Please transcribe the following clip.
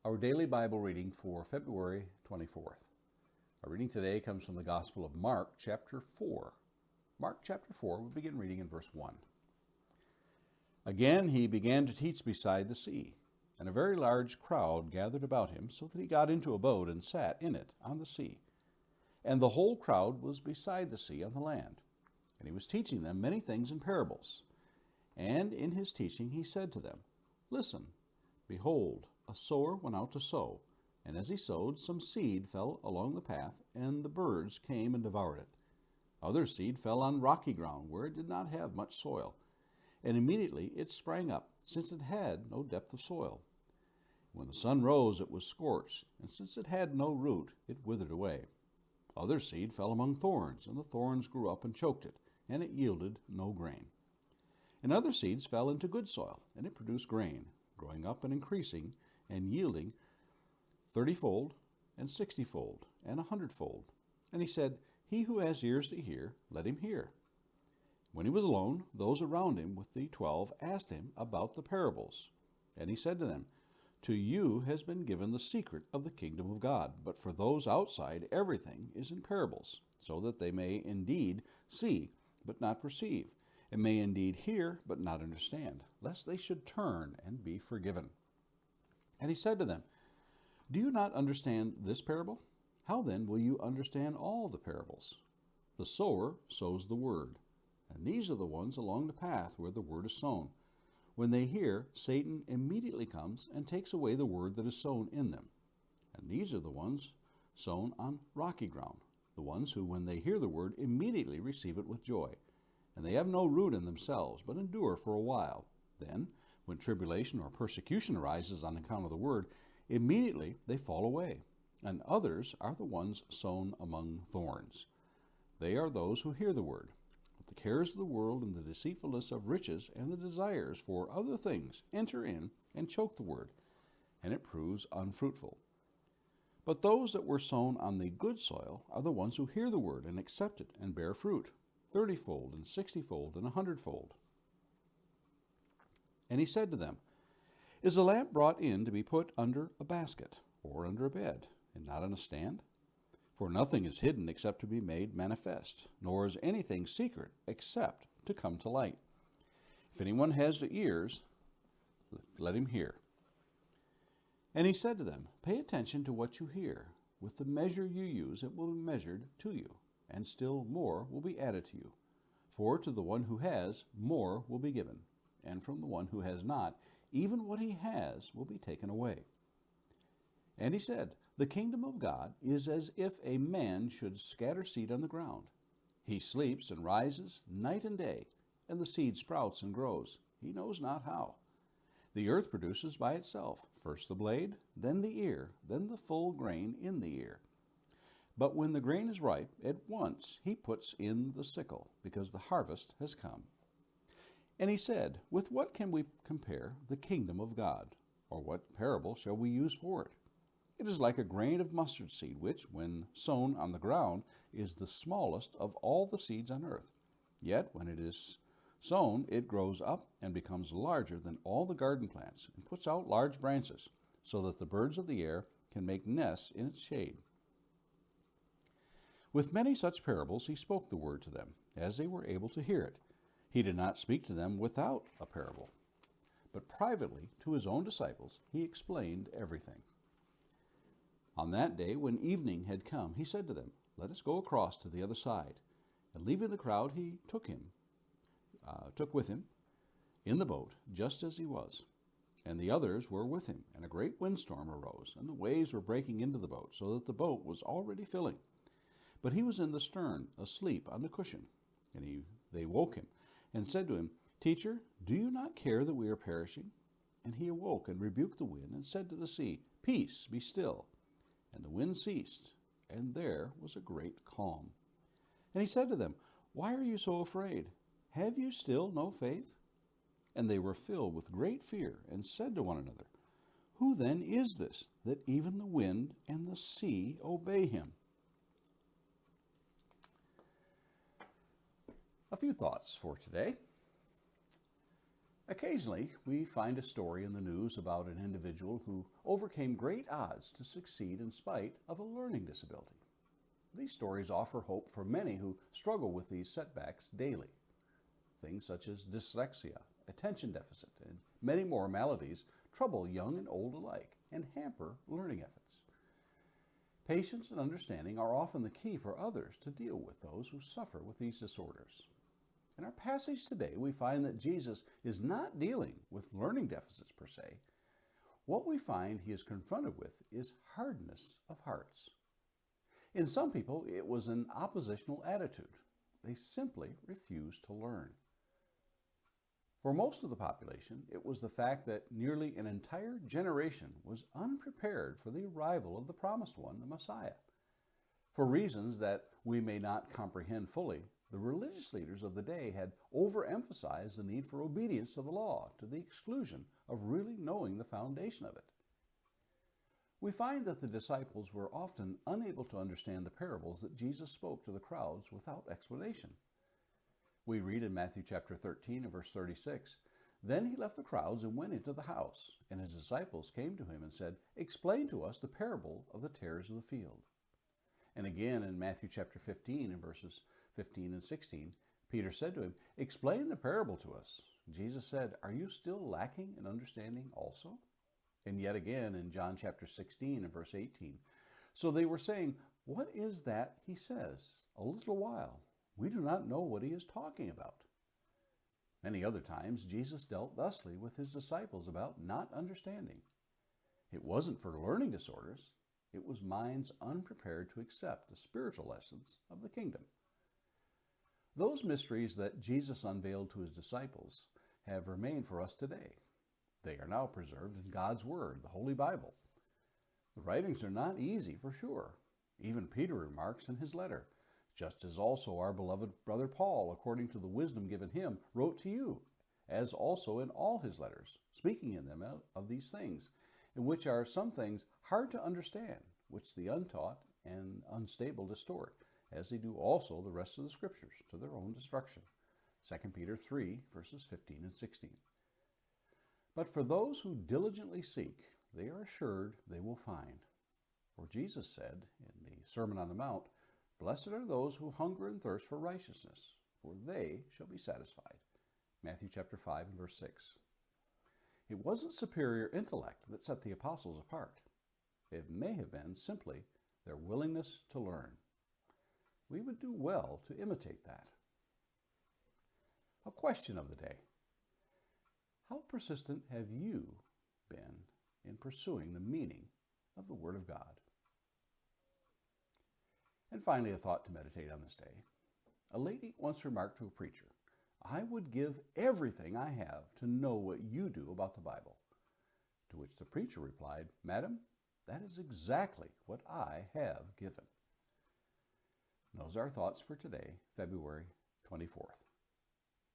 Our daily Bible reading for February 24th. Our reading today comes from the Gospel of Mark, chapter 4. Mark, chapter 4, we'll begin reading in verse 1. Again he began to teach beside the sea, and a very large crowd gathered about him, so that he got into a boat and sat in it on the sea. And the whole crowd was beside the sea on the land. And he was teaching them many things in parables. And in his teaching he said to them, Listen, behold, a sower went out to sow, and as he sowed, some seed fell along the path, and the birds came and devoured it. Other seed fell on rocky ground, where it did not have much soil, and immediately it sprang up, since it had no depth of soil. When the sun rose, it was scorched, and since it had no root, it withered away. Other seed fell among thorns, and the thorns grew up and choked it, and it yielded no grain. And other seeds fell into good soil, and it produced grain, growing up and increasing, and yielding 30-fold, and 60-fold, and 100-fold. And he said, He who has ears to hear, let him hear. When he was alone, those around him with the 12 asked him about the parables. And he said to them, To you has been given the secret of the kingdom of God, but for those outside everything is in parables, so that they may indeed see, but not perceive, and may indeed hear, but not understand, lest they should turn and be forgiven. And he said to them, Do you not understand this parable? How then will you understand all the parables? The sower sows the word, and these are the ones along the path where the word is sown. When they hear, Satan immediately comes and takes away the word that is sown in them. And these are the ones sown on rocky ground, the ones who, when they hear the word, immediately receive it with joy. And they have no root in themselves, but endure for a while. Then, when tribulation or persecution arises on account of the word, immediately they fall away. And others are the ones sown among thorns. They are those who hear the word, but the cares of the world and the deceitfulness of riches and the desires for other things enter in and choke the word, and it proves unfruitful. But those that were sown on the good soil are the ones who hear the word and accept it and bear fruit, 30-fold and 60-fold and 100-fold. And he said to them, Is a lamp brought in to be put under a basket, or under a bed, and not on a stand? For nothing is hidden except to be made manifest, nor is anything secret except to come to light. If anyone has ears, let him hear. And he said to them, Pay attention to what you hear. With the measure you use, it will be measured to you, and still more will be added to you. For to the one who has, more will be given, and from the one who has not, even what he has will be taken away. And he said, The kingdom of God is as if a man should scatter seed on the ground. He sleeps and rises night and day, and the seed sprouts and grows. He knows not how. The earth produces by itself, first the blade, then the ear, then the full grain in the ear. But when the grain is ripe, at once he puts in the sickle, because the harvest has come. And he said, With what can we compare the kingdom of God? Or what parable shall we use for it? It is like a grain of mustard seed, which, when sown on the ground, is the smallest of all the seeds on earth. Yet, when it is sown, it grows up and becomes larger than all the garden plants, and puts out large branches, so that the birds of the air can make nests in its shade. With many such parables he spoke the word to them, as they were able to hear it. He did not speak to them without a parable, but privately to his own disciples he explained everything. On that day, when evening had come, he said to them, Let us go across to the other side. And leaving the crowd, he took with him in the boat, just as he was. And the others were with him, and a great windstorm arose, and the waves were breaking into the boat, so that the boat was already filling. But he was in the stern, asleep on the cushion. And they woke him, and said to him, Teacher, do you not care that we are perishing? And he awoke and rebuked the wind, and said to the sea, Peace, be still. And the wind ceased, and there was a great calm. And he said to them, Why are you so afraid? Have you still no faith? And they were filled with great fear, and said to one another, Who then is this, that even the wind and the sea obey him? A few thoughts for today. Occasionally, we find a story in the news about an individual who overcame great odds to succeed in spite of a learning disability. These stories offer hope for many who struggle with these setbacks daily. Things such as dyslexia, attention deficit, and many more maladies trouble young and old alike and hamper learning efforts. Patience and understanding are often the key for others to deal with those who suffer with these disorders. In our passage today, we find that Jesus is not dealing with learning deficits per se. What we find he is confronted with is hardness of hearts. In some people, it was an oppositional attitude. They simply refused to learn. For most of the population, it was the fact that nearly an entire generation was unprepared for the arrival of the promised one, the Messiah. For reasons that we may not comprehend fully, the religious leaders of the day had overemphasized the need for obedience to the law to the exclusion of really knowing the foundation of it. We find that the disciples were often unable to understand the parables that Jesus spoke to the crowds without explanation. We read in Matthew chapter 13 and verse 36, "Then he left the crowds and went into the house, and his disciples came to him and said, 'Explain to us the parable of the tares of the field.'" And again in Matthew chapter 15 and verses 15 and 16, Peter said to him, "Explain the parable to us." Jesus said, "Are you still lacking in understanding also?" And yet again in John chapter 16 and verse 18. So they were saying, "What is that he says? A little while. We do not know what he is talking about." Many other times, Jesus dealt thusly with his disciples about not understanding. It wasn't for learning disorders. It was minds unprepared to accept the spiritual lessons of the kingdom. Those mysteries that Jesus unveiled to his disciples have remained for us today. They are now preserved in God's Word, the Holy Bible. The writings are not easy, for sure. Even Peter remarks in his letter, "Just as also our beloved brother Paul, according to the wisdom given him, wrote to you, as also in all his letters, speaking in them of these things, in which are some things hard to understand, which the untaught and unstable distort, as they do also the rest of the Scriptures, to their own destruction." 2 Peter 3, verses 15 and 16. But for those who diligently seek, they are assured they will find. For Jesus said in the Sermon on the Mount, "Blessed are those who hunger and thirst for righteousness, for they shall be satisfied." Matthew chapter 5 and verse 6. It wasn't superior intellect that set the apostles apart. It may have been simply their willingness to learn. We would do well to imitate that. A question of the day. How persistent have you been in pursuing the meaning of the Word of God? And finally, a thought to meditate on this day. A lady once remarked to a preacher, "I would give everything I have to know what you do about the Bible." To which the preacher replied, "Madam, that is exactly what I have given." And those are our thoughts for today, February 24th.